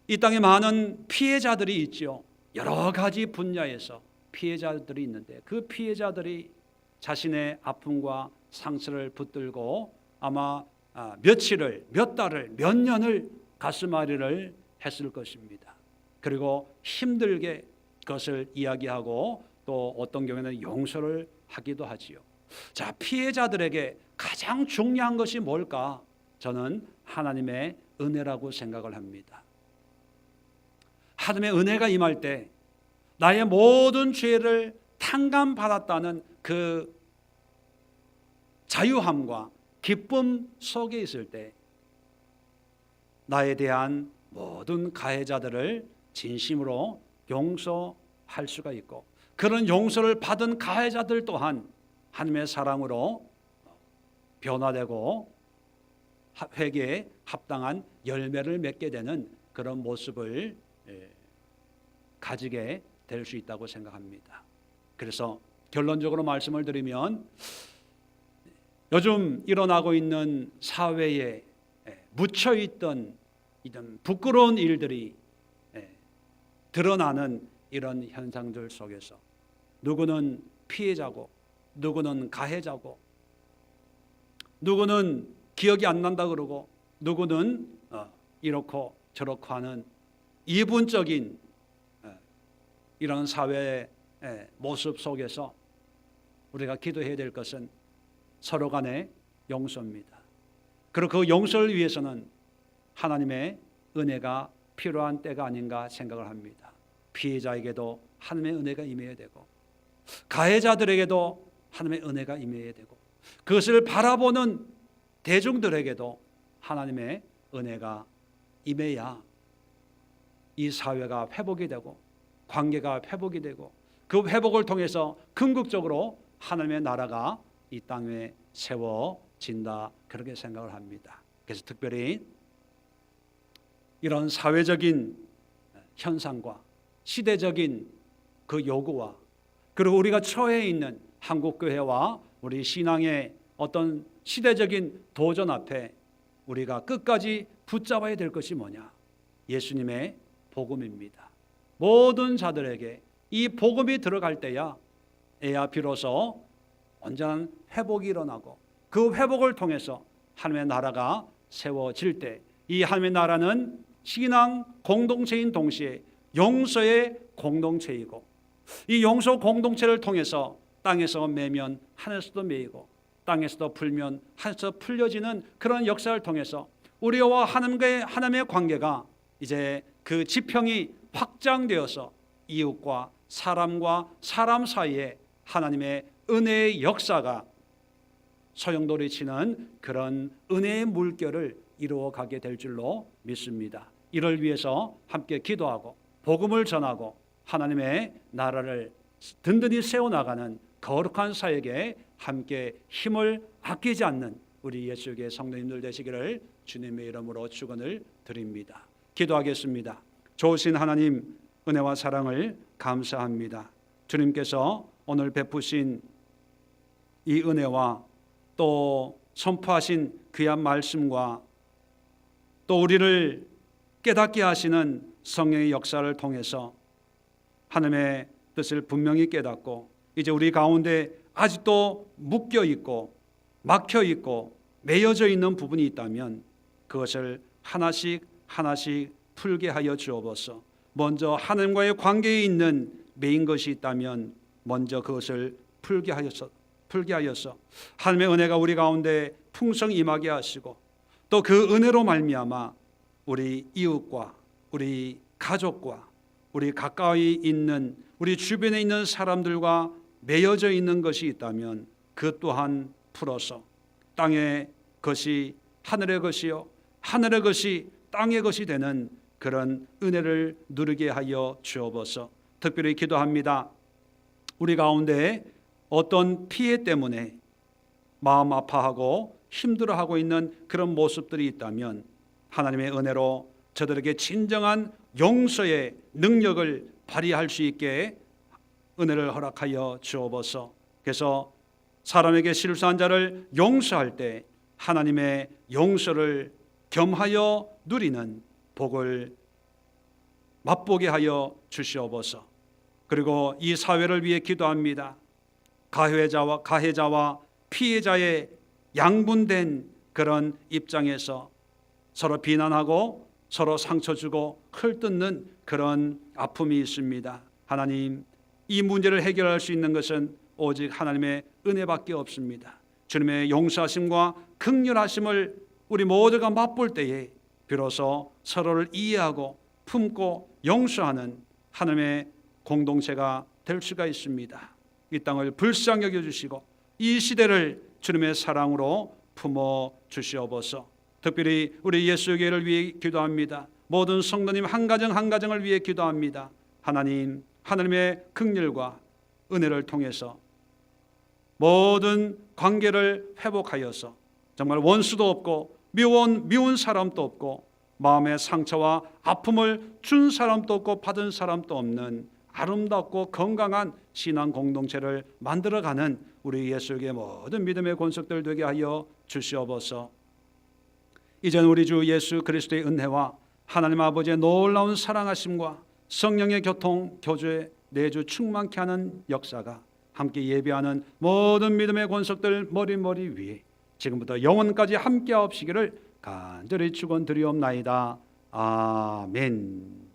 이 땅에 많은 피해자들이 있죠. 여러 가지 분야에서 피해자들이 있는데 그 피해자들이 자신의 아픔과 상처를 붙들고 아마 며칠을, 몇 달을, 몇 년을 가슴앓이를 했을 것입니다. 그리고 힘들게 그것을 이야기하고 또 어떤 경우에는 용서를 하기도 하지요. 자, 피해자들에게 가장 중요한 것이 뭘까? 저는 하나님의 은혜라고 생각을 합니다. 하나님의 은혜가 임할 때 나의 모든 죄를 탕감받았다는 그 자유함과 기쁨 속에 있을 때 나에 대한 모든 가해자들을 진심으로 용서할 수가 있고 그런 용서를 받은 가해자들 또한 하나님의 사랑으로 변화되고 회개에 합당한 열매를 맺게 되는 그런 모습을 가지게 될 수 있다고 생각합니다. 그래서 결론적으로 말씀을 드리면 요즘 일어나고 있는 사회에 묻혀있던 이런 부끄러운 일들이 드러나는 이런 현상들 속에서 누구는 피해자고 누구는 가해자고 누구는 기억이 안 난다 그러고 누구는 이렇고 저렇고 하는 이분적인 이런 사회의 모습 속에서 우리가 기도해야 될 것은 서로 간의 용서입니다. 그리고 그 용서를 위해서는 하나님의 은혜가 필요한 때가 아닌가 생각을 합니다. 피해자에게도 하나님의 은혜가 임해야 되고 가해자들에게도 하나님의 은혜가 임해야 되고 그것을 바라보는 대중들에게도 하나님의 은혜가 임해야 이 사회가 회복이 되고 관계가 회복이 되고 그 회복을 통해서 궁극적으로 하나님의 나라가 이 땅에 세워진다, 그렇게 생각을 합니다. 그래서 특별히 이런 사회적인 현상과 시대적인 그 요구와 그리고 우리가 처해 있는 한국교회와 우리 신앙의 어떤 시대적인 도전 앞에 우리가 끝까지 붙잡아야 될 것이 뭐냐? 예수님의 복음입니다. 모든 자들에게 이 복음이 들어갈 때야 비로소 온전한 회복이 일어나고 그 회복을 통해서 하나님의 나라가 세워질 때 이 하나님의 나라는 신앙 공동체인 동시에 용서의 공동체이고 이 용서 공동체를 통해서 땅에서 매면 하늘에서도 매이고 땅에서도 풀면 하늘에서 풀려지는 그런 역사를 통해서 우리와 하나님의 관계가 이제 그 지평이 확장되어서 이웃과 사람 사이에 하나님의 은혜의 역사가 소용돌이치는 그런 은혜의 물결을 이루어가게 될 줄로 믿습니다. 이를 위해서 함께 기도하고 복음을 전하고 하나님의 나라를 든든히 세워나가는 거룩한 사역에 함께 힘을 아끼지 않는 우리 예수의 성도님들 되시기를 주님의 이름으로 축원을 드립니다. 기도하겠습니다. 좋으신 하나님, 은혜와 사랑을 감사합니다. 주님께서 오늘 베푸신 이 은혜와 또 선포하신 귀한 말씀과 또 우리를 깨닫게 하시는 성령의 역사를 통해서 하나님의 뜻을 분명히 깨닫고 이제 우리 가운데 아직도 묶여 있고 막혀 있고 매여져 있는 부분이 있다면 그것을 하나씩 풀게 하여 주옵소서. 먼저 하나님과의 관계에 있는 매인 것이 있다면 먼저 그것을 풀게 하여서 하나님의 은혜가 우리 가운데 풍성히 임하게 하시고 또 그 은혜로 말미암아 우리 이웃과 우리 가족과 우리 가까이 있는 우리 주변에 있는 사람들과 매여져 있는 것이 있다면 그 또한 풀어서 땅의 것이 하늘의 것이요 하늘의 것이 땅의 것이 되는 그런 은혜를 누리게 하여 주옵소서. 특별히 기도합니다. 우리 가운데 어떤 피해 때문에 마음 아파하고 힘들어하고 있는 그런 모습들이 있다면 하나님의 은혜로 저들에게 진정한 용서의 능력을 발휘할 수 있게 은혜를 허락하여 주옵소서. 그래서 사람에게 실수한 자를 용서할 때 하나님의 용서를 겸하여 누리는 복을 맛보게 하여 주시옵소서. 그리고 이 사회를 위해 기도합니다. 가해자와 피해자의 양분된 그런 입장에서 서로 비난하고 서로 상처 주고 헐뜯는 그런 아픔이 있습니다. 하나님, 이 문제를 해결할 수 있는 것은 오직 하나님의 은혜밖에 없습니다. 주님의 용서하심과 긍휼하심을 우리 모두가 맛볼 때에 비로소 서로를 이해하고 품고 용서하는 하나님의 공동체가 될 수가 있습니다. 이 땅을 불쌍히 여겨주시고 이 시대를 주님의 사랑으로 품어 주시옵소서. 특별히 우리 예수교회를 위해 기도합니다. 모든 성도님 한 가정 한 가정을 위해 기도합니다. 하나님, 하나님의 긍휼과 은혜를 통해서 모든 관계를 회복하여서 정말 원수도 없고 미운 사람도 없고 마음의 상처와 아픔을 준 사람도 없고 받은 사람도 없는 아름답고 건강한 신앙 공동체를 만들어가는 우리 예수의 모든 믿음의 권속들 되게 하여 주시옵소서. 이제는 우리 주 예수 그리스도의 은혜와 하나님 아버지의 놀라운 사랑하심과 성령의 교통, 교주의 내주 충만케 하는 역사가 함께 예배하는 모든 믿음의 권속들 머리 위에 지금부터 영원까지 함께 하옵시기를 간절히 축원드리옵나이다. 아멘.